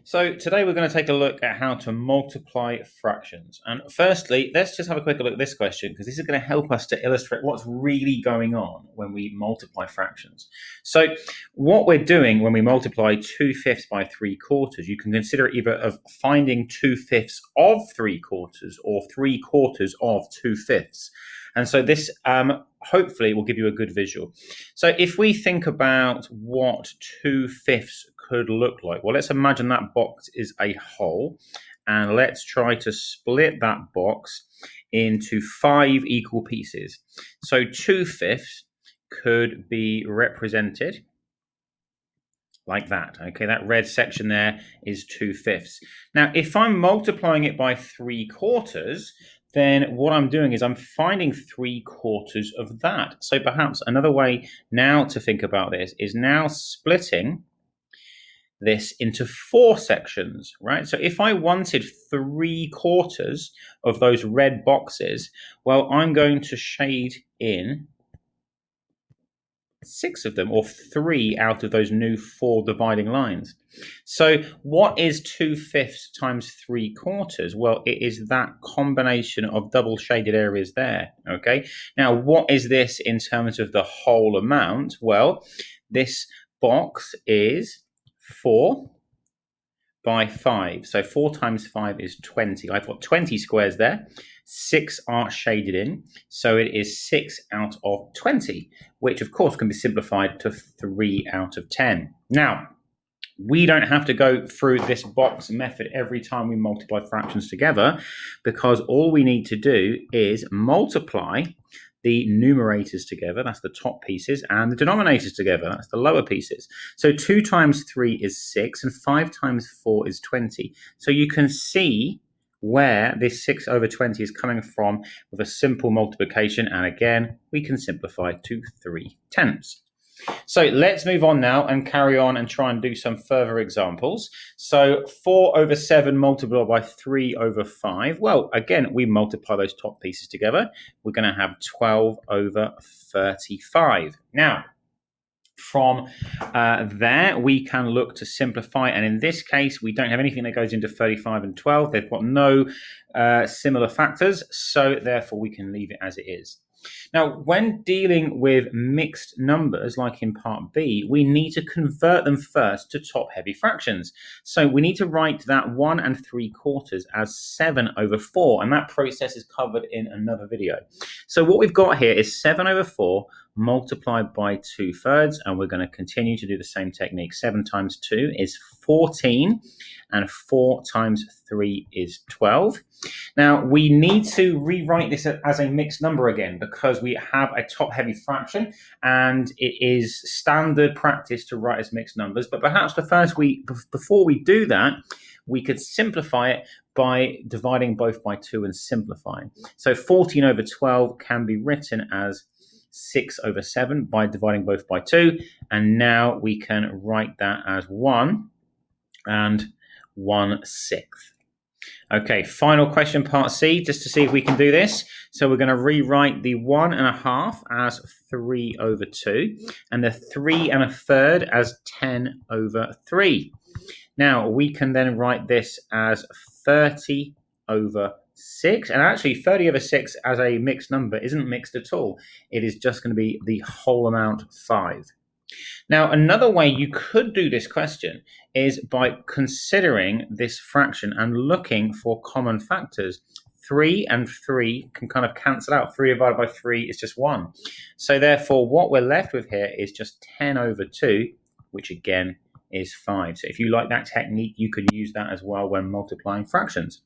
So today we're going to take a look at how to multiply fractions. And firstly, let's just have a quick look at this question because this is going to help us to illustrate what's really going on when we multiply fractions. So what we're doing when we multiply 2/5 by 3/4, you can consider either of finding 2/5 of 3/4 or 3/4 of 2/5. And so this hopefully will give you a good visual. So if we think about what 2/5 could look like, well, let's imagine that box is a hole, and let's try to split that box into 5 equal pieces. So 2/5 could be represented like that. Okay, that red section there is 2/5. Now, if I'm multiplying it by 3/4, then what I'm doing is I'm finding 3/4 of that. So perhaps another way now to think about this is now splitting this into 4 sections, right? So if I wanted 3/4 of those red boxes, well, I'm going to shade in 6 of them, or 3 out of those new 4 dividing lines. So what is 2/5 times 3/4? Well, it is that combination of double shaded areas there, okay? Now, what is this in terms of the whole amount? Well, this box is 4 by 5. So 4 times 5 is 20. I've got 20 squares there. 6 are shaded in. So it is 6 out of 20, which of course can be simplified to 3 out of 10. Now, we don't have to go through this box method every time we multiply fractions together, because all we need to do is multiply the numerators together, that's the top pieces, and the denominators together, that's the lower pieces. So 2 times 3 is 6, and 5 times 4 is 20. So you can see where this 6 over 20 is coming from with a simple multiplication, and again, we can simplify to 3/10. So let's move on now and carry on and try and do some further examples. So 4 over 7 multiplied by 3 over 5. Well, again, we multiply those top pieces together. We're going to have 12 over 35. Now, from there, we can look to simplify. And in this case, we don't have anything that goes into 35 and 12. They've got no similar factors. So therefore, we can leave it as it is. Now, when dealing with mixed numbers, like in part B, we need to convert them first to top-heavy fractions. So we need to write that 1 3/4 as 7 over 4, and that process is covered in another video. So what we've got here is 7 over 4 multiplied by 2/3, and we're going to continue to do the same technique. 7 times 2 is 14, and 4 times 3 is 12. Now, we need to rewrite this as a mixed number again because we have a top-heavy fraction, and it is standard practice to write as mixed numbers. But perhaps before we do that, we could simplify it by dividing both by 2 and simplifying. So 14 over 12 can be written as 6 over 7 by dividing both by 2. And now we can write that as 1 and 1/6. Okay, final question, part C, just to see if we can do this. So we're going to rewrite the 1 1/2 as 3 over 2, and the 3 1/3 as 10 over 3. Now, we can then write this as 30 over 6, and actually 30 over 6 as a mixed number isn't mixed at all. It is just going to be the whole amount 5. Now, another way you could do this question is by considering this fraction and looking for common factors. 3 and 3 can kind of cancel out. 3 divided by 3 is just 1. So therefore, what we're left with here is just 10 over 2, which again is 5. So if you like that technique, you could use that as well when multiplying fractions.